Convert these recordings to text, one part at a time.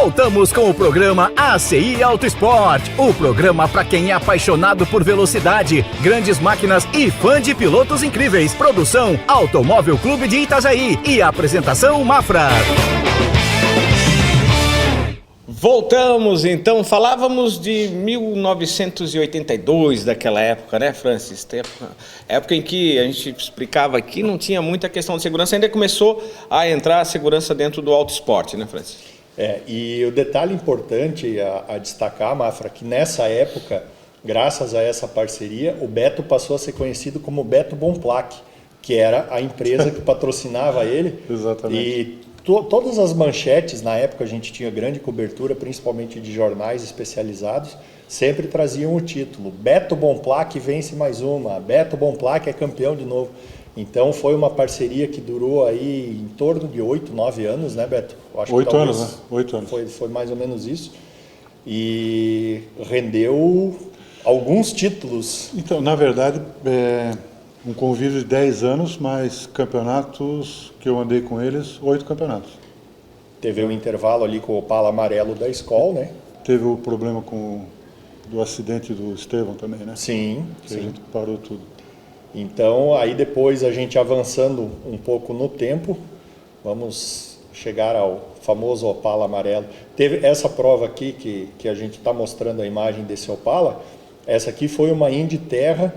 Voltamos com o programa ACI Auto Sport, o programa para quem é apaixonado por velocidade, grandes máquinas e fã de pilotos incríveis. Produção Automóvel Clube de Itajaí e apresentação Mafra. Voltamos então, falávamos de 1982, daquela época, né, Francis? Época em que a gente explicava que não tinha muita questão de segurança, ainda começou a entrar a segurança dentro do auto esporte, né, Francis? E o detalhe importante a destacar, Mafra, que nessa época, graças a essa parceria, o Beto passou a ser conhecido como Beto Bonplaque, que era a empresa que patrocinava ele. Exatamente. E todas as manchetes, na época a gente tinha grande cobertura, principalmente de jornais especializados, sempre traziam o título: Beto Bonplaque vence mais uma, Beto Bonplaque é campeão de novo. Então foi uma parceria que durou aí em torno de 8, 9 anos, né, Beto? Acho 8 anos, né? 8 anos. Foi mais ou menos isso. E rendeu alguns títulos. Então, na verdade, um convívio de 10 anos, mas campeonatos que eu andei com eles, 8 campeonatos. Teve um intervalo ali com o Opala amarelo da escola, né? Teve o problema do acidente do Estevão também, né? Sim. Que a gente parou tudo. Então, aí depois a gente avançando um pouco no tempo, vamos chegar ao famoso Opala amarelo. Teve essa prova aqui que a gente está mostrando a imagem desse Opala. Essa aqui foi uma Indy Terra.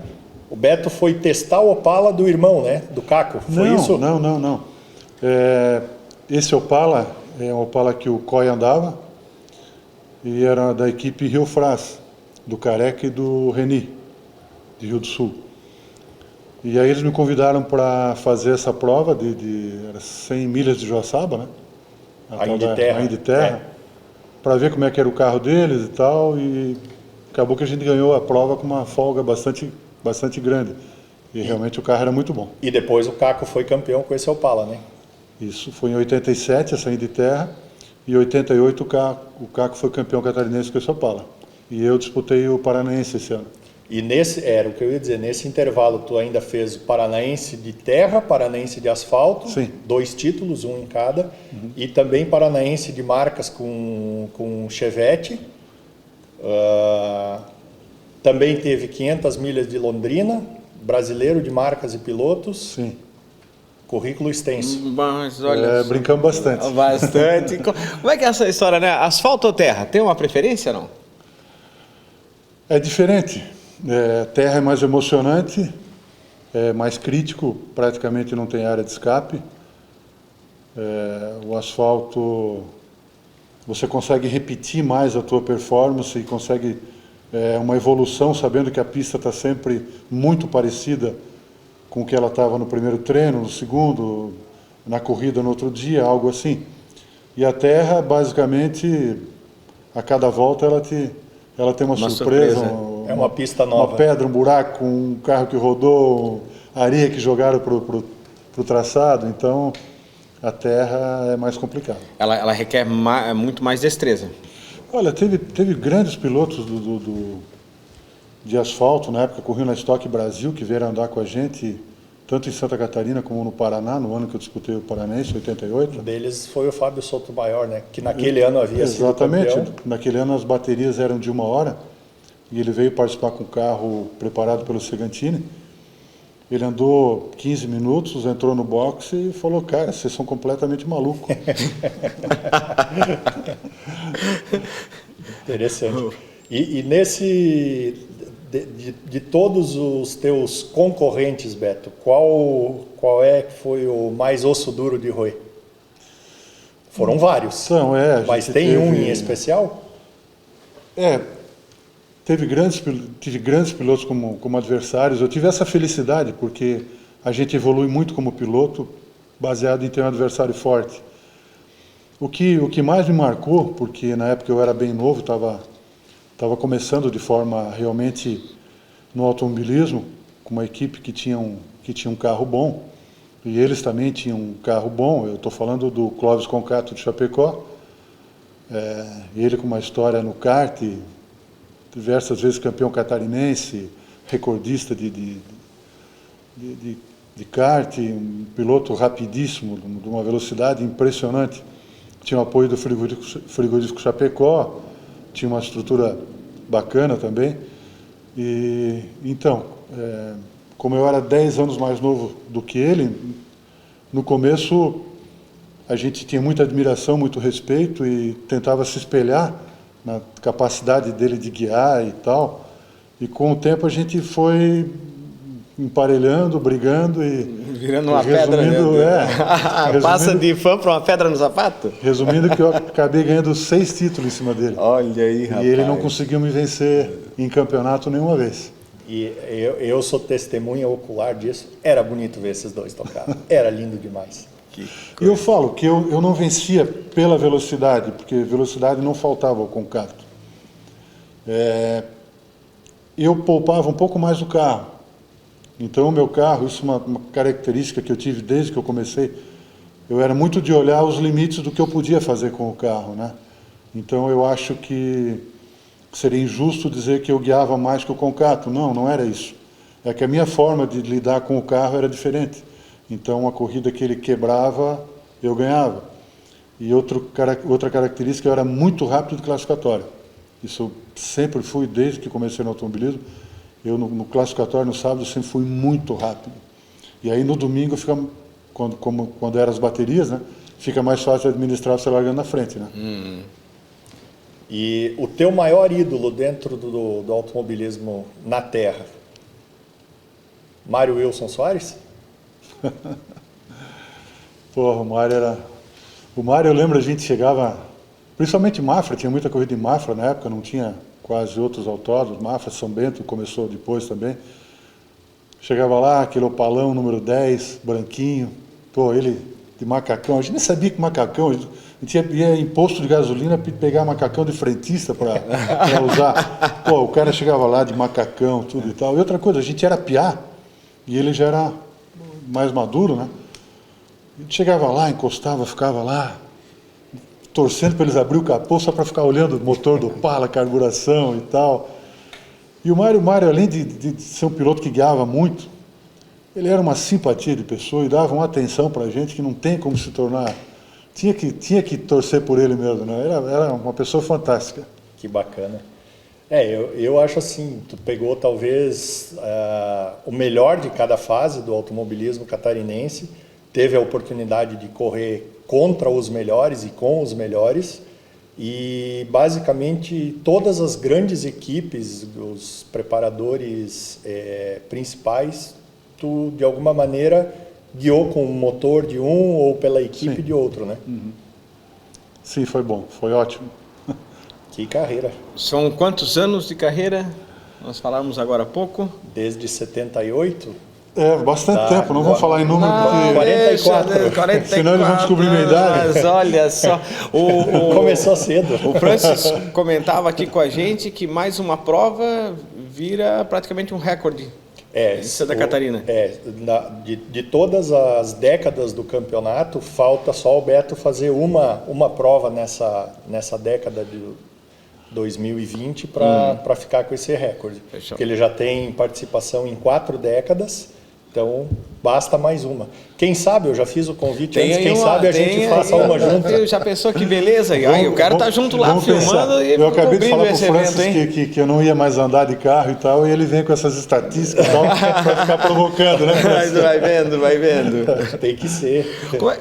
O Beto foi testar o Opala do irmão, né? Do Caco. Foi isso? Não. Esse Opala é um Opala que o Coy andava e era da equipe Rio Fraz, do Careca e do Reni, de Rio do Sul. E aí eles me convidaram para fazer essa prova era 100 milhas de Joaçaba, né? A Indy Terra. Para ver como é que era o carro deles e tal, e acabou que a gente ganhou a prova com uma folga bastante grande. E realmente o carro era muito bom. E depois o Caco foi campeão com esse Opala, né? Isso foi em 87, essa Indy Terra, e em 88 o Caco foi campeão catarinense com esse Opala. E eu disputei o Paranaense esse ano. E era o que eu ia dizer, nesse intervalo tu ainda fez o Paranaense de terra, Paranaense de asfalto, Sim. 2 títulos, um em cada, e também Paranaense de marcas com Chevette. Também teve 500 milhas de Londrina, brasileiro de marcas e pilotos. Sim. Currículo extenso. Mas olha, brincamos bastante. Bastante. Como é que é essa história, né? Asfalto ou terra? Tem uma preferência, não? É diferente. Terra é mais emocionante, é mais crítico, praticamente não tem área de escape. O asfalto, você consegue repetir mais a tua performance e consegue uma evolução, sabendo que a pista está sempre muito parecida com o que ela estava no primeiro treino, no segundo, na corrida no outro dia, algo assim. E a terra, basicamente, a cada volta ela tem uma surpresa. É uma pista nova. Uma pedra, um buraco, um carro que rodou, areia que jogaram para o traçado. Então, a terra é mais complicada. Ela requer muito mais destreza. Olha, teve grandes pilotos de asfalto, na época corriam na Stock Brasil, que vieram andar com a gente, tanto em Santa Catarina como no Paraná, no ano que eu disputei o Paranaense, 88. Um deles foi o Fábio Sotomayor, né? Que naquele ano havia sido campeão. Exatamente. Naquele ano as baterias eram de 1 hora. E ele veio participar com o carro preparado pelo Segantini. Ele andou 15 minutos, entrou no boxe e falou: cara, vocês são completamente malucos. Interessante. E nesse, de todos os teus concorrentes, Beto, qual foi o mais osso duro de roer? Foram vários. Mas tem um em especial? Tive grandes pilotos como adversários. Eu tive essa felicidade porque a gente evolui muito como piloto, baseado em ter um adversário forte. O que mais me marcou, porque na época eu era bem novo, estava começando de forma realmente no automobilismo, com uma equipe que tinha um carro bom, e eles também tinham um carro bom. Eu estou falando do Clóvis Concato de Chapecó, ele com uma história no kart, diversas vezes campeão catarinense, recordista de kart, um piloto rapidíssimo, de uma velocidade impressionante. tinha o apoio do frigorífico Chapecó, tinha uma estrutura bacana também. E então, como eu era 10 anos mais novo do que ele, no começo a gente tinha muita admiração, muito respeito e tentava se espelhar na capacidade dele de guiar e tal. E com o tempo a gente foi emparelhando, brigando e... Virando uma pedra, né? Passa de fã para uma pedra no sapato? Resumindo que eu acabei ganhando 6 títulos em cima dele. Olha aí, rapaz. E ele não conseguiu me vencer em campeonato nenhuma vez. E eu sou testemunha ocular disso. Era bonito ver esses dois tocar. Era lindo demais. E eu falo que eu não vencia pela velocidade, porque velocidade não faltava ao Concato. Eu poupava um pouco mais o carro. Então o meu carro, isso é uma característica que eu tive desde que eu comecei, eu era muito de olhar os limites do que eu podia fazer com o carro, né? Então eu acho que seria injusto dizer que eu guiava mais que o Concato. Não, não era isso. É que a minha forma de lidar com o carro era diferente. Então a corrida que ele quebrava, eu ganhava. E outra característica, eu era muito rápido de classificatório. Isso eu sempre fui, desde que comecei no automobilismo. Eu, no classificatório, no sábado, sempre fui muito rápido. E aí, no domingo, quando eram as baterias, né, fica mais fácil administrar você largando na frente. Né? E o teu maior ídolo dentro do automobilismo na Terra? Mário Wilson Soares? Porra, o Mário, eu lembro, a gente chegava... Principalmente Mafra, tinha muita corrida em Mafra na época, não tinha... quase outros autódromos, Mafra, São Bento começou depois também. Chegava lá, aquele opalão número 10, branquinho, pô, ele de macacão, a gente nem sabia que macacão, a gente ia em posto de gasolina pegar macacão de frentista para usar. Pô, o cara chegava lá de macacão, tudo e tal. E outra coisa, a gente era piá, e ele já era mais maduro, né? A gente chegava lá, encostava, ficava lá, torcendo para eles abrir o capô só para ficar olhando o motor do Opala, carburação e tal. E o Mário, além de ser um piloto que guiava muito, ele era uma simpatia de pessoa e dava uma atenção para a gente que não tem como se tornar... Tinha que torcer por ele mesmo, né? Era uma pessoa fantástica. Que bacana. Eu acho assim, tu pegou talvez o melhor de cada fase do automobilismo catarinense, teve a oportunidade de correr contra os melhores e com os melhores, e basicamente todas as grandes equipes, os preparadores principais, tu de alguma maneira guiou com o motor de um ou pela equipe Sim. de outro, né? Uhum. Sim, foi bom, foi ótimo. Que carreira! São quantos anos de carreira? Nós falamos agora há pouco. Desde 78? Bastante tempo, não vamos falar em número, porque 44. Senão eles vão descobrir minha idade. Mas olha só, Começou cedo. O Francis comentava aqui com a gente que mais uma prova vira praticamente um recorde em Santa Catarina. De todas as décadas do campeonato, falta só o Beto fazer uma prova nessa década de 2020 para ficar com esse recorde. Fechou. Porque ele já tem participação em 4 décadas, então basta mais uma. Quem sabe, eu já fiz o convite antes, quem sabe a gente faça uma junto. Já pensou que beleza? Aí o cara tá junto lá filmando e eu acabei de falar pro esse Francis evento, hein? que eu não ia mais andar de carro e tal, e ele vem com essas estatísticas para ficar provocando, né? Mas vai vendo. Tem que ser.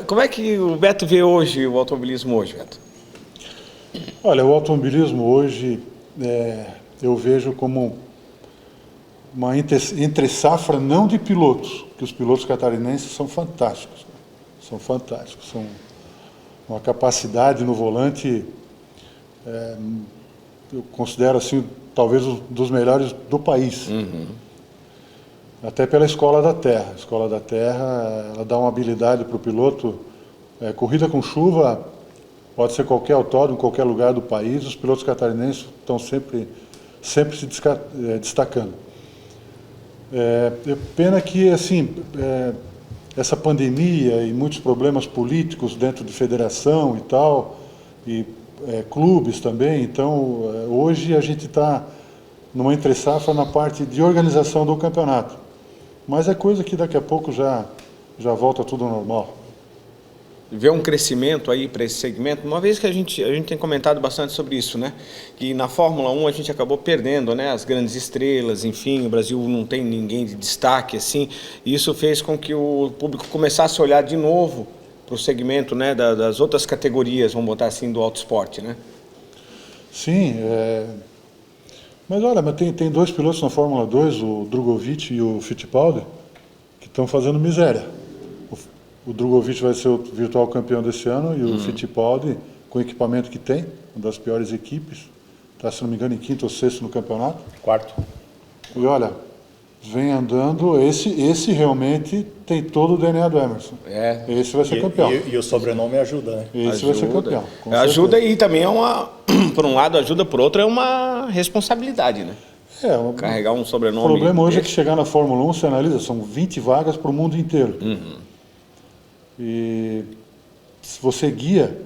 Como é que o Beto vê hoje o automobilismo hoje, Beto? Olha, o automobilismo hoje eu vejo como uma entre-safra não de pilotos, que os pilotos catarinenses são fantásticos. São fantásticos. São uma capacidade no volante, eu considero assim, talvez um dos melhores do país. Uhum. Até pela Escola da Terra. A Escola da Terra, ela dá uma habilidade para o piloto. Corrida com chuva, pode ser qualquer autódromo, qualquer lugar do país, os pilotos catarinenses estão sempre se destacando. Pena que, assim, essa pandemia e muitos problemas políticos dentro de federação e tal, e clubes também, então hoje a gente está numa entre-safra na parte de organização do campeonato. Mas é coisa que daqui a pouco já volta tudo ao normal. ver um crescimento aí para esse segmento, uma vez que a gente tem comentado bastante sobre isso, né? Que na Fórmula 1 a gente acabou perdendo, né? As grandes estrelas, enfim, o Brasil não tem ninguém de destaque, assim, e isso fez com que o público começasse a olhar de novo para o segmento, né? Das outras categorias, vamos botar assim, do auto esporte, né? Sim, mas olha, tem 2 pilotos na Fórmula 2, o Drugovich e o Fittipaldi, que estão fazendo miséria. O Drugovich vai ser o virtual campeão desse ano e o Fittipaldi, com o equipamento que tem, uma das piores equipes, está, se não me engano, em 5º ou 6º no campeonato. 4º. E olha, vem andando, esse realmente tem todo o DNA do Emerson. Esse vai ser campeão. E o sobrenome ajuda, né? Esse vai ser campeão. Ajuda e também é por um lado ajuda, por outro é uma responsabilidade, né? Carregar um sobrenome. O problema hoje é que chegar na Fórmula 1, você analisa, são 20 vagas para o mundo inteiro. E se você guia,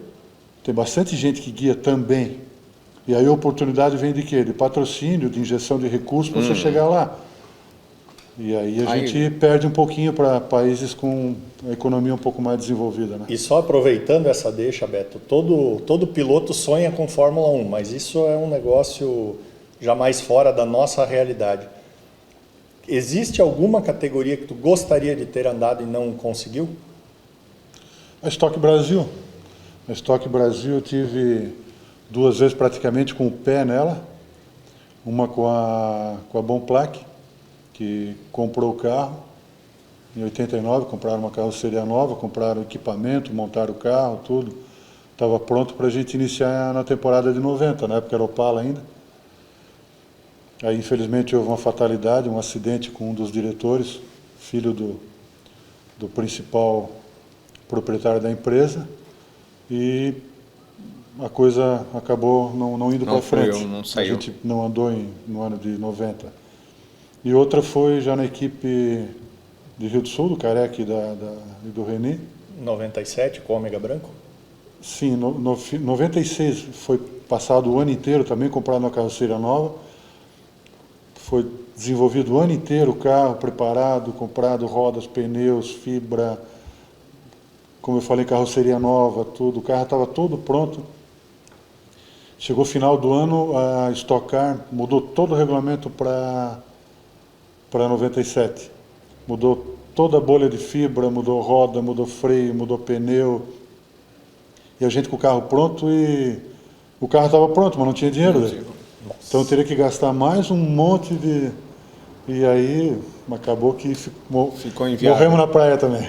tem bastante gente que guia também. E aí a oportunidade vem de quê? De patrocínio, de injeção de recursos para você chegar lá. E aí a gente perde um pouquinho para países com a economia um pouco mais desenvolvida, né? E só aproveitando essa deixa, Beto, todo piloto sonha com Fórmula 1, mas isso é um negócio jamais fora da nossa realidade. Existe alguma categoria que tu gostaria de ter andado e não conseguiu? A Stock Brasil. A Stock Brasil eu tive 2 vezes praticamente com o pé nela. Uma com a Bonplac, que comprou o carro em 89, compraram uma carroceria nova, compraram equipamento, montaram o carro, tudo. Estava pronto para a gente iniciar na temporada de 90, na época era Opala ainda. Aí infelizmente houve uma fatalidade, um acidente com um dos diretores, filho do principal proprietário da empresa, e a coisa acabou não indo para frente. Não saiu. A gente não andou no ano de 90. E outra foi já na equipe de Rio do Sul, do Careca e do René. 97, com o Ômega Branco? Sim, 96 foi passado o ano inteiro também, comprado uma carroceria nova. Foi desenvolvido o ano inteiro o carro, preparado, comprado rodas, pneus, fibra, como eu falei, carroceria nova, tudo. O carro estava todo pronto. Chegou o final do ano, a Stock Car mudou todo o regulamento para 97. Mudou toda a bolha de fibra, mudou roda, mudou freio, mudou pneu. E a gente com o carro pronto e o carro estava pronto, mas não tinha dinheiro. Então eu teria que gastar mais um monte de... E aí acabou que ficou inviável. Morremos na praia também.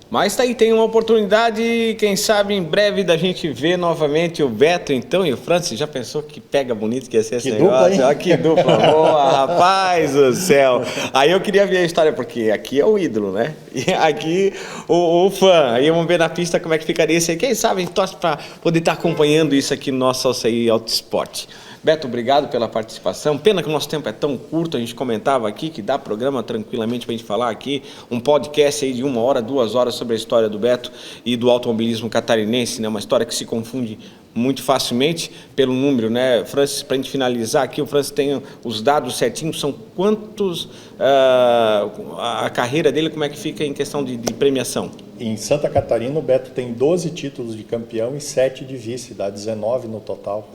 Mas tá aí, tem uma oportunidade, quem sabe em breve da gente ver novamente o Beto então e o Francis. Já pensou que pega bonito que ia ser esse negócio? Olha que dupla boa, rapaz do céu. Aí eu queria ver a história, porque aqui é o ídolo, né? E aqui o fã. Aí vamos ver na pista como é que ficaria isso aí. Quem sabe a gente torce para poder estar acompanhando isso aqui no nosso Alceí Auto Esporte. Beto, obrigado pela participação. Pena que o nosso tempo é tão curto, a gente comentava aqui que dá programa tranquilamente para a gente falar aqui, um podcast aí de 1 hora, 2 horas sobre a história do Beto e do automobilismo catarinense, né? Uma história que se confunde muito facilmente pelo número, né? Francis, para a gente finalizar aqui, o Francis tem os dados certinhos, são quantos, a carreira dele, como é que fica em questão de premiação? Em Santa Catarina, o Beto tem 12 títulos de campeão e 7 de vice, dá 19 no total.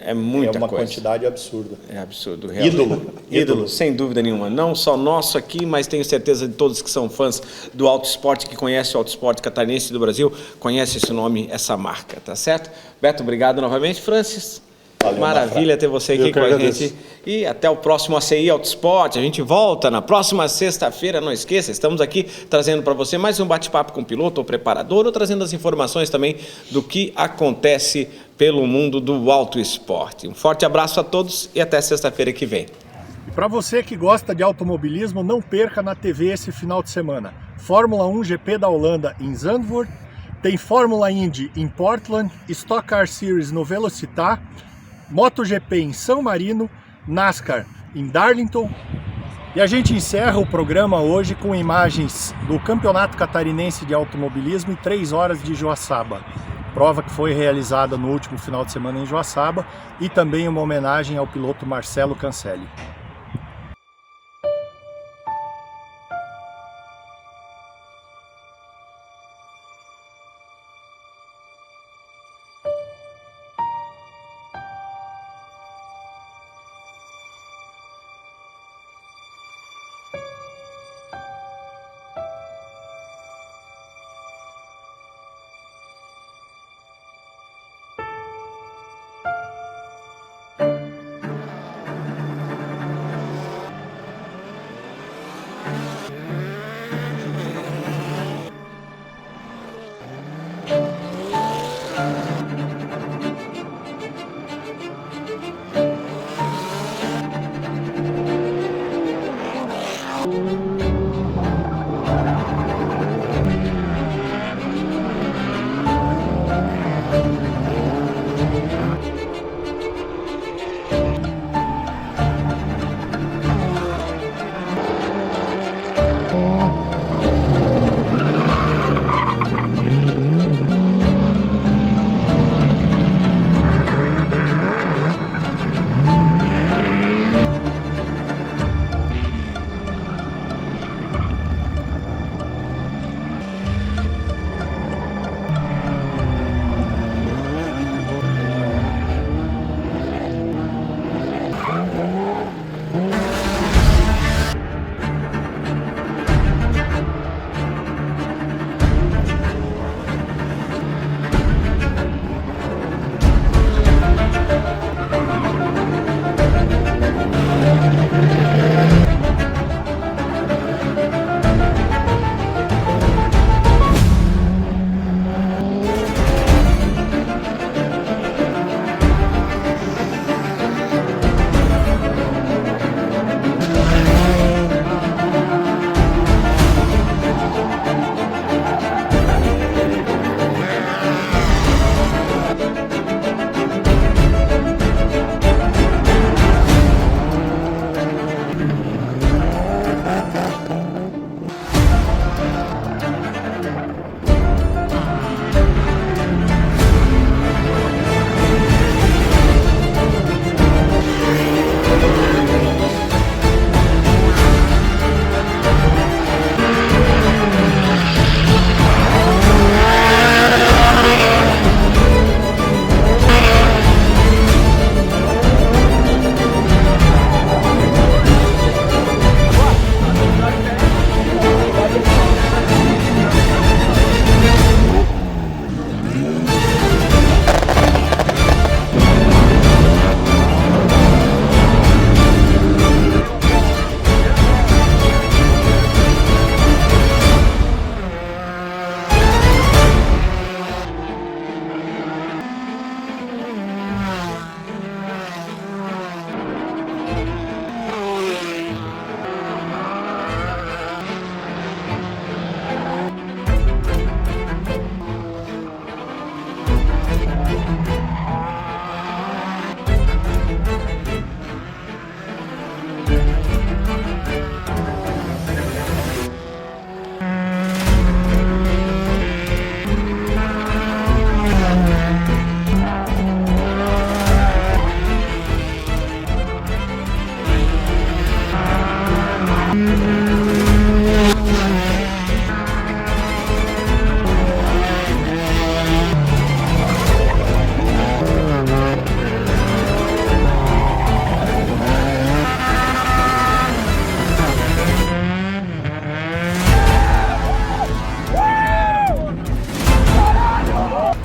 É muita coisa. É uma quantidade absurda. É absurdo. Realmente. Ídolo, sem dúvida nenhuma. Não só nosso aqui, mas tenho certeza de todos que são fãs do auto esporte, que conhecem o auto esporte catarinense do Brasil, conhecem esse nome, essa marca, tá certo? Beto, obrigado novamente. Francis, valeu, maravilha ter você aqui com a gente. E até o próximo ACI Auto Esporte. A gente volta na próxima sexta-feira, não esqueça, estamos aqui trazendo para você mais um bate-papo com o piloto ou preparador, ou trazendo as informações também do que acontece pelo mundo do auto esporte. Um forte abraço a todos e até sexta-feira que vem. E para você que gosta de automobilismo, não perca na TV esse final de semana. Fórmula 1 GP da Holanda em Zandvoort, tem Fórmula Indy em Portland, Stock Car Series no Velocitar, MotoGP em São Marino, NASCAR em Darlington. E a gente encerra o programa hoje com imagens do Campeonato Catarinense de Automobilismo em 3 horas de Joaçaba. Prova que foi realizada no último final de semana em Joaçaba e também uma homenagem ao piloto Marcelo Cancelli.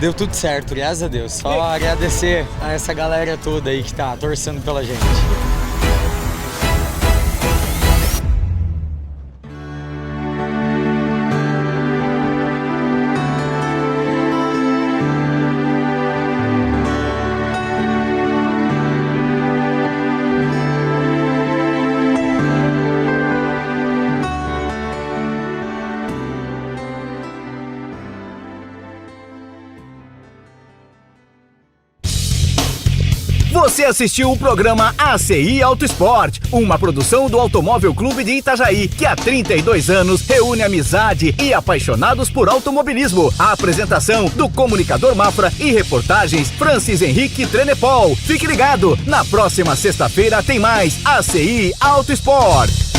deu tudo certo, graças a Deus. Só agradecer a essa galera toda aí que tá torcendo pela gente. Você assistiu o programa ACI Auto Esporte, uma produção do Automóvel Clube de Itajaí, que há 32 anos reúne amizade e apaixonados por automobilismo. A apresentação do comunicador Mafra e reportagens Francis Henrique Trenepol. Fique ligado, na próxima sexta-feira tem mais ACI Auto Esporte.